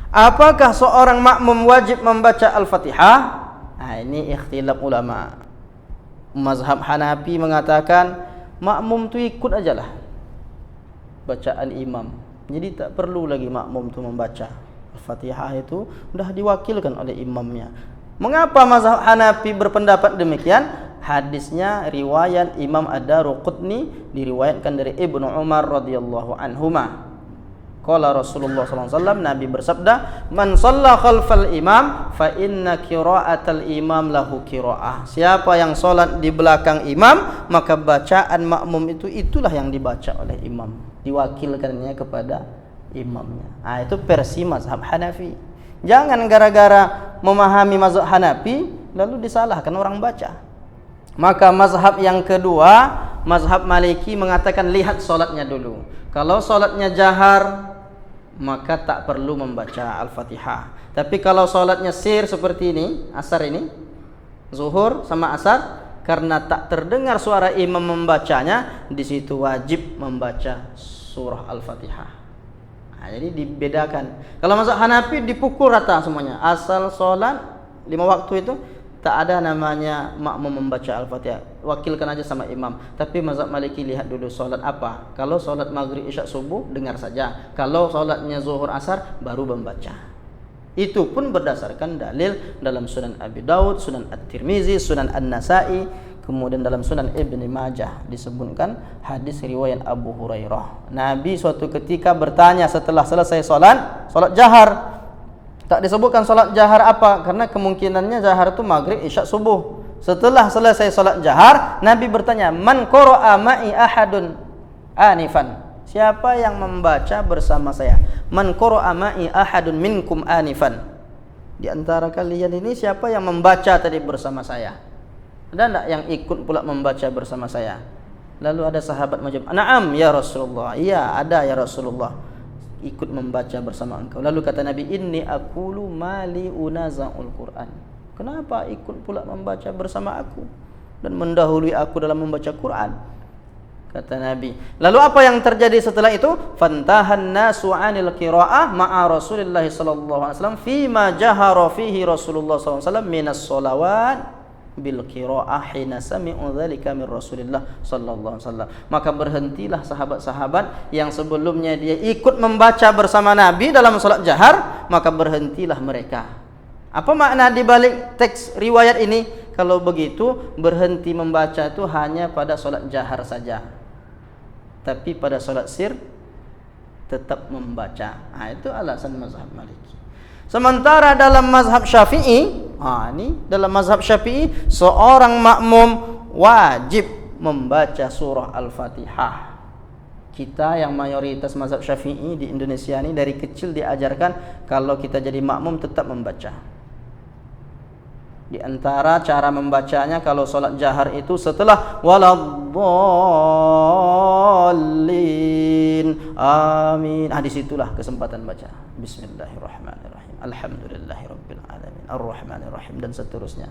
Apakah seorang makmum wajib membaca Al-Fatihah? Nah, ini ikhtilaf ulama. Mazhab Hanafi mengatakan makmum tu ikut ajalah bacaan imam. Jadi tak perlu lagi makmum tu membaca. Al-Fatihah itu sudah diwakilkan oleh imamnya. Mengapa mazhab Hanafi berpendapat demikian? Hadisnya riwayat Imam Ad-Daruqutni, diriwayatkan dari Ibnu Umar radhiyallahu anhuma. Qala Rasulullah sallallahu alaihi wasallam, Nabi bersabda, "Man shalla khalfal imam fa inna qira'atal imam lahu qira'ah." Siapa yang salat di belakang imam, maka bacaan makmum itulah yang dibaca oleh imam, diwakilkannya kepada imamnya. Nah, itu versi mazhab Hanafi. Jangan gara-gara memahami mazhab Hanafi lalu disalahkan orang baca. Maka mazhab yang kedua, mazhab Maliki mengatakan lihat salatnya dulu. Kalau salatnya jahar, maka tak perlu membaca Al-Fatihah. Tapi kalau salatnya sir seperti ini, asar ini, zuhur sama asar, karena tak terdengar suara imam membacanya, di situ wajib membaca surah Al-Fatihah. Nah, jadi dibedakan. Kalau mazhab Hanafi dipukul rata semuanya. Asal salat 5 waktu itu tak ada namanya makmum membaca Al-Fatihah, wakilkan aja sama imam. Tapi mazhab Maliki lihat dulu solat apa. Kalau solat maghrib, isya, subuh dengar saja. Kalau solatnya zuhur, asar baru membaca. Itu pun berdasarkan dalil dalam Sunan Abi Daud, Sunan At-Tirmizi, Sunan An-Nasai, kemudian dalam Sunan Ibn Majah disebutkan hadis riwayat Abu Hurairah. Nabi suatu ketika bertanya setelah selesai solat jahar. Tak disebutkan solat jahar apa, karena kemungkinannya jahar itu maghrib, isya, subuh. Setelah selesai solat jahar, Nabi bertanya, "Man qara'a ma'i ahadun anifan?" Siapa yang membaca bersama saya? "Man qara'a ma'i ahadun minkum anifan?" Di antara kalian ini siapa yang membaca tadi bersama saya? Ada enggak yang ikut pula membaca bersama saya? Lalu ada sahabat menjawab, "Na'am ya Rasulullah." Iya, ada ya Rasulullah, ikut membaca bersama engkau. Lalu kata Nabi, "Inni aqulu mali unaza'ul Qur'an." Kenapa ikut pula membaca bersama aku dan mendahului aku dalam membaca Quran? Kata Nabi. Lalu apa yang terjadi setelah itu? Fantahan nasu 'anil qira'ah ma'a Rasulillah sallallahu alaihi wasallam fima jahara fihi Rasulullah sallallahu alaihi wasallam minas shalawat bil qira'ah hina sami'u dzalika min Rasulillah sallallahu alaihi wasallam. Maka berhentilah sahabat-sahabat yang sebelumnya dia ikut membaca bersama Nabi dalam salat jahar, maka berhentilah mereka. Apa makna di balik teks riwayat ini? Kalau begitu, berhenti membaca itu hanya pada salat jahar saja. Tapi pada salat sir tetap membaca. Nah, itu alasan mazhab Maliki. Sementara dalam mazhab Syafi'i, ini dalam mazhab Syafi'i seorang makmum wajib membaca surah Al-Fatihah. Kita yang mayoritas mazhab Syafi'i di Indonesia ini dari kecil diajarkan kalau kita jadi makmum tetap membaca. Di antara cara membacanya kalau salat jahar itu setelah waladdallin amin. Disitulah kesempatan baca. Bismillahirrahmanirrahim. Alhamdulillahirabbil alamin. Arrahmanirrahim dan seterusnya.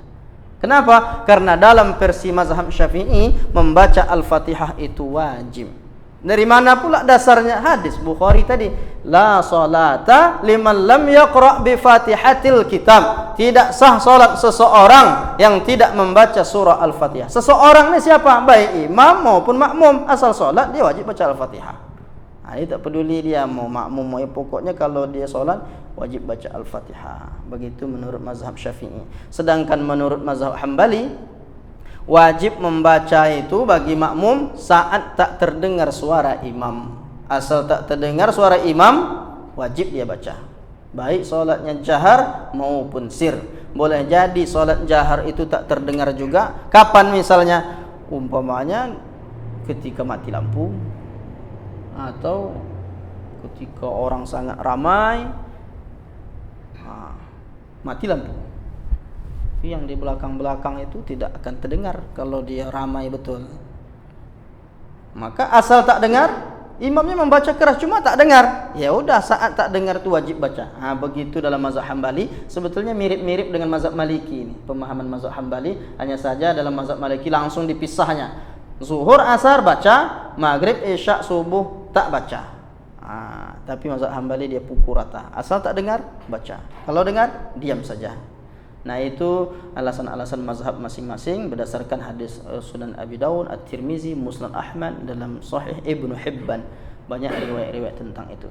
Kenapa? Karena dalam versi mazhab Syafi'i membaca Al-Fatihah itu wajib. Dari mana pula dasarnya? Hadis Bukhari tadi, la salata liman lam yaqra' bi Fatihatil kitab. Tidak sah salat seseorang yang tidak membaca surah Al-Fatihah. Seseorang ni siapa? Baik imam maupun makmum, asal salat dia wajib baca Al-Fatihah. Ini tak peduli dia mau makmum, pokoknya kalau dia solat wajib baca Al-Fatihah. Begitu menurut mazhab Syafi'i. Sedangkan menurut mazhab Hambali, wajib membaca itu bagi makmum saat tak terdengar suara imam. Asal tak terdengar suara imam, wajib dia baca. Baik solatnya jahar maupun sir. Boleh jadi solat jahar itu tak terdengar juga. Kapan misalnya? Umpamanya ketika mati lampu, atau ketika orang sangat ramai, mati lampu. Yang di belakang-belakang itu tidak akan terdengar kalau dia ramai betul. Maka asal tak dengar, imamnya membaca keras cuma tak dengar, ya udah saat tak dengar itu wajib baca. Begitu dalam mazhab Hambali. Sebetulnya mirip-mirip dengan mazhab Maliki ini. Pemahaman mazhab Hambali, hanya saja dalam mazhab Maliki langsung dipisahnya. Zuhur, asar baca, maghrib, isya, subuh tak baca. Tapi mazhab Hambali dia pukul rata. Asal tak dengar, baca. Kalau dengar, diam saja. Nah, itu alasan-alasan mazhab masing-masing berdasarkan hadis Sunan Abi Dawud, At-Tirmizi, Musnad Ahmad, dalam Sahih Ibnu Hibban. Banyak riwayat-riwayat tentang itu.